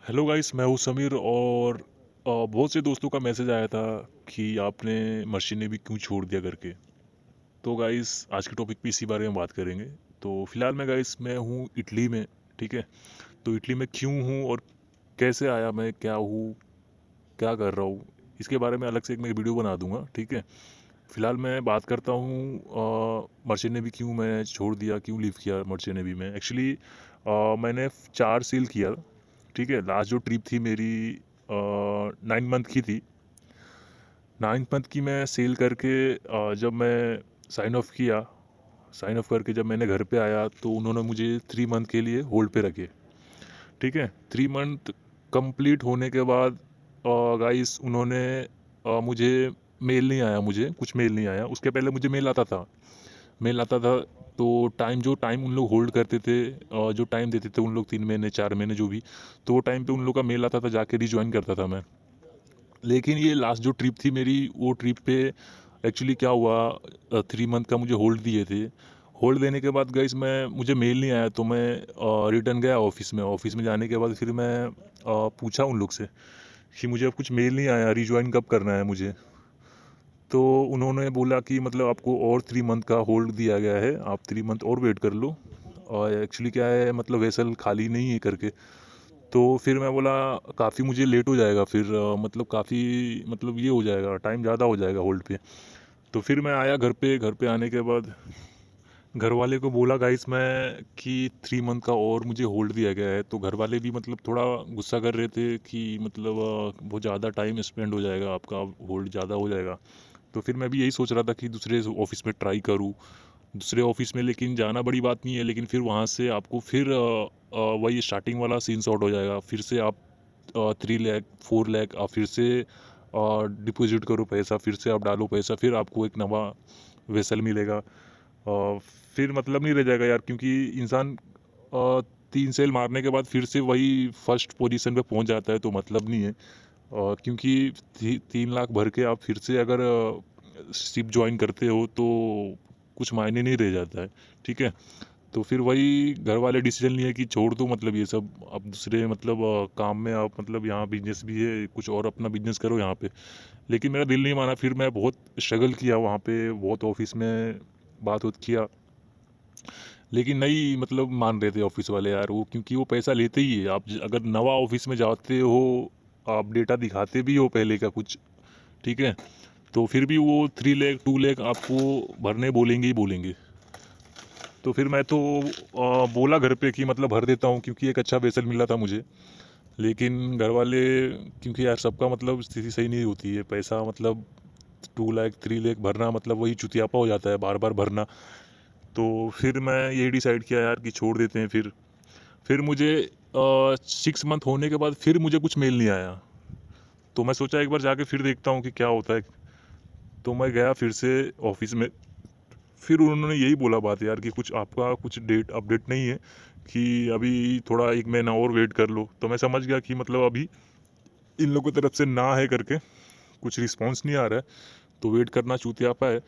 Hello guys, मैं हूँ समीर और बहुत से दोस्तों का मैसेज आया था कि आपने मर्चेंट नेवी क्यों छोड़ दिया करके। तो गाइस आज के टॉपिक पे इसी बारे में बात करेंगे। तो फिलहाल मैं गाइस मैं हूँ इटली में। ठीक है। तो इटली में क्यों हूँ और कैसे आया, मैं क्या हूँ, क्या कर रहा हूँ, इसके बारे में अलग से एक मैं वीडियो बना दूंगा। ठीक है। फिलहाल मैं बात करता हूँ मर्चेंट नेवी क्यों मैं छोड़ दिया, क्यों लीव किया मर्चेंट नेवी में। एक्चुअली मैंने 4 सेल किया। ठीक है। लास्ट जो ट्रिप थी मेरी 9 मंथ की थी। 9 मंथ की मैं सेल करके जब मैं साइन ऑफ किया, साइन ऑफ करके जब मैंने घर पे आया तो उन्होंने मुझे 3 मंथ के लिए होल्ड पे रखे। ठीक है। 3 मंथ कंप्लीट होने के बाद गाइस उन्होंने मुझे मेल नहीं आया, मुझे कुछ मेल नहीं आया। उसके पहले मुझे मेल आता था, मेल आता था। तो टाइम उन लोग होल्ड करते थे, जो टाइम देते थे उन लोग 3 महीने 4 महीने जो भी, तो वो टाइम पे उन लोग का मेल आता था, जाके रिज्वाइन करता था मैं। लेकिन ये लास्ट जो ट्रिप थी मेरी, वो ट्रिप पे एक्चुअली क्या हुआ, 3 मंथ का मुझे होल्ड दिए थे। होल्ड देने के बाद गाइस मैं मुझे मेल नहीं आया तो मैं रिटर्न गया ऑफिस में। ऑफिस में जाने के बाद फिर मैं पूछा उन लोग से कि मुझे अब कुछ मेल नहीं आया, रिज्वाइन कब करना है मुझे। तो उन्होंने बोला कि मतलब आपको और 3 मंथ का होल्ड दिया गया है, आप 3 मंथ और वेट कर लो। और एक्चुअली क्या है, मतलब वेसल खाली नहीं है करके। तो फिर मैं बोला काफ़ी मुझे लेट हो जाएगा फिर, मतलब काफ़ी, मतलब ये हो जाएगा, टाइम ज़्यादा हो जाएगा होल्ड पे। तो फिर मैं आया घर पे। घर पे आने के बाद घर वाले को बोला गाइस मैं कि 3 मंथ का और मुझे होल्ड दिया गया है। तो घर वाले भी मतलब थोड़ा गुस्सा कर रहे थे कि मतलब बहुत ज़्यादा टाइम स्पेंड हो जाएगा, आपका होल्ड ज़्यादा हो जाएगा। तो फिर मैं भी यही सोच रहा था कि दूसरे ऑफिस में ट्राई करूँ, दूसरे ऑफिस में। लेकिन जाना बड़ी बात नहीं है, लेकिन फिर वहाँ से आपको फिर वही स्टार्टिंग वाला सीन सॉर्ट हो जाएगा। फिर से आप 3 लाख 4 लाख आप फिर से डिपॉजिट करो पैसा, फिर से आप डालो पैसा, फिर आपको एक नवा वेसल मिलेगा। अ, फिर मतलब नहीं रह जाएगा यार, क्योंकि इंसान 3 सेल मारने के बाद फिर से वही फर्स्ट पोजीशन पे पहुंच जाता है, तो मतलब नहीं है। क्योंकि 3 लाख भर के आप फिर से अगर शिप ज्वाइन करते हो तो कुछ मायने नहीं रह जाता है। ठीक है। तो फिर वही घर वाले डिसीजन लिए कि छोड़ दो, मतलब ये सब अब दूसरे मतलब काम में आप, मतलब यहाँ बिजनेस भी है, कुछ और अपना बिजनेस करो यहाँ पे। लेकिन मेरा दिल नहीं माना। फिर मैं बहुत स्ट्रगल किया वहाँ पे, बहुत ऑफिस में बात उत किया, लेकिन नहीं मतलब मान रहे थे ऑफिस वाले यार वो, क्योंकि वो पैसा लेते ही है। आप अगर नवा ऑफिस में जाते हो, आप डेटा दिखाते भी हो पहले का कुछ, ठीक है, तो फिर भी वो 3 लाख 2 लाख आपको भरने बोलेंगे ही बोलेंगे। तो फिर मैं तो बोला घर पे कि मतलब भर देता हूँ, क्योंकि एक अच्छा वेसल मिला था मुझे। लेकिन घर वाले, क्योंकि यार सबका मतलब स्थिति सही नहीं होती है, पैसा मतलब 2 लाख 3 लाख भरना मतलब वही चुतियापा हो जाता है बार बार भरना। तो फिर मैं ये डिसाइड किया यार कि छोड़ देते हैं। फिर मुझे 6 मंथ होने के बाद फिर मुझे कुछ मेल नहीं आया। तो मैं सोचा एक बार जाके फिर देखता हूँ कि क्या होता है। तो मैं गया फिर से ऑफिस में। फिर उन्होंने यही बोला बात यार कि कुछ आपका कुछ डेट अपडेट नहीं है, कि अभी थोड़ा 1 महीना और वेट कर लो। तो मैं समझ गया कि मतलब अभी इन लोगों की तरफ से ना है करके, कुछ रिस्पॉन्स नहीं आ रहा है, तो वेट करना चूतियापा है।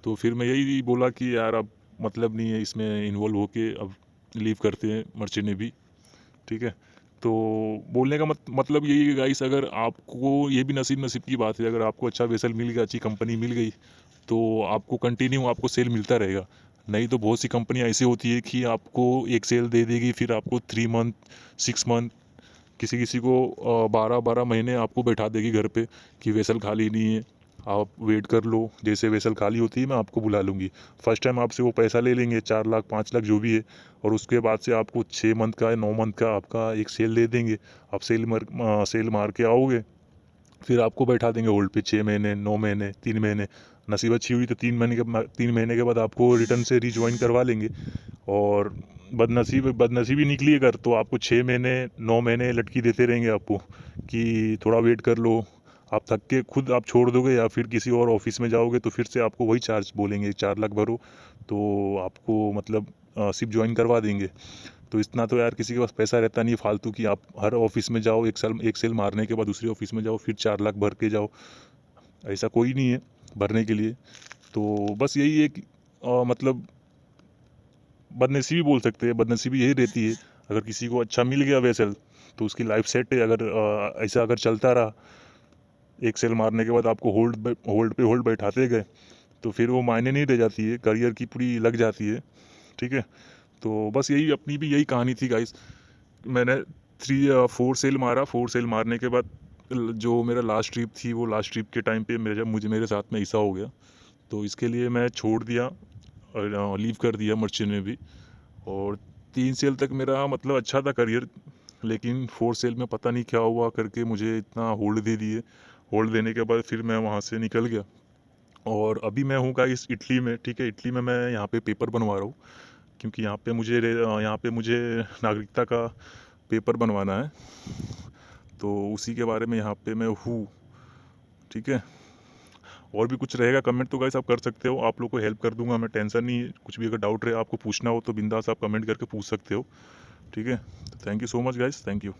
तो फिर मैं यही बोला कि यार अब मतलब नहीं है इसमें इन्वॉल्व होके, अब लीव करते हैं मर्चेंट नेवी। ठीक है। तो बोलने का मतलब यही है गाइस, अगर आपको, ये भी नसीब नसीब की बात है, अगर आपको अच्छा वेसल मिल गया, अच्छी कंपनी मिल गई, तो आपको कंटिन्यू आपको सेल मिलता रहेगा। नहीं तो बहुत सी कंपनियां ऐसी होती है कि आपको एक सेल दे देगी, फिर आपको 3 मंथ 6 मंथ, किसी किसी को 12 12 महीने आपको बैठा देगी घर पे कि वेसल खाली नहीं है, आप वेट कर लो, जैसे वेसल खाली होती है मैं आपको बुला लूँगी। फर्स्ट टाइम आपसे वो पैसा ले लेंगे 4 लाख 5 लाख जो भी है, और उसके बाद से आपको 6 मंथ का या 9 मंथ का आपका एक सेल दे देंगे। आप सेल मार के आओगे, फिर आपको बैठा देंगे होल्ड पे 6 महीने 9 महीने 3 महीने। नसीब अच्छी हुई तो 3 महीने के बाद आपको रिटर्न से रिज्वाइन करवा लेंगे। और बदनसीबी निकली अगर, तो आपको 6 महीने 9 महीने लटकी देते रहेंगे आपको कि थोड़ा वेट कर लो। आप थक के खुद आप छोड़ दोगे या फिर किसी और ऑफिस में जाओगे तो फिर से आपको वही चार्ज बोलेंगे, 4 लाख भरो, तो आपको मतलब सिप ज्वाइन करवा देंगे। तो इतना तो यार किसी के पास पैसा रहता नहीं है फालतू की, आप हर ऑफिस में जाओ, एक सेल मारने के बाद दूसरी ऑफिस में जाओ, फिर 4 लाख भर के जाओ। ऐसा कोई नहीं है भरने के लिए। तो बस यही एक मतलब बदनसीबी बोल सकते हैं, बदनसीबी यही रहती है। अगर किसी को अच्छा मिल गया वेसल, तो उसकी लाइफ सेट है। अगर ऐसा अगर चलता रहा, एक सेल मारने के बाद आपको होल्ड बैठाते गए, तो फिर वो मायने नहीं रह जाती है, करियर की पूरी लग जाती है। ठीक है, तो बस यही अपनी भी यही कहानी थी गाइस। मैंने 4 सेल मारा। 4 सेल मारने के बाद जो मेरा लास्ट ट्रिप थी, वो लास्ट ट्रिप के टाइम पे मेरे साथ में ऐसा हो गया, तो इसके लिए मैं छोड़ दिया और लीव कर दिया मर्चेंट में भी। और 3 सेल तक मेरा मतलब अच्छा था करियर, लेकिन 4 सेल में पता नहीं क्या हुआ करके मुझे इतना होल्ड दे दिए। होल्ड देने के बाद फिर मैं वहाँ से निकल गया, और अभी मैं हूँ गाइस इटली में। ठीक है, इटली में मैं यहाँ पे पेपर बनवा रहा हूँ, क्योंकि यहाँ पे मुझे नागरिकता का पेपर बनवाना है, तो उसी के बारे में यहाँ पे मैं हूँ। ठीक है, और भी कुछ रहेगा कमेंट तो गाइस आप कर सकते हो, आप लोग को हेल्प कर दूंगा मैं, टेंशन नहीं है। कुछ भी अगर डाउट रहे आपको पूछना हो तो बिंदास आप कमेंट करके पूछ सकते हो। ठीक है, तो thank you so much guys, thank you.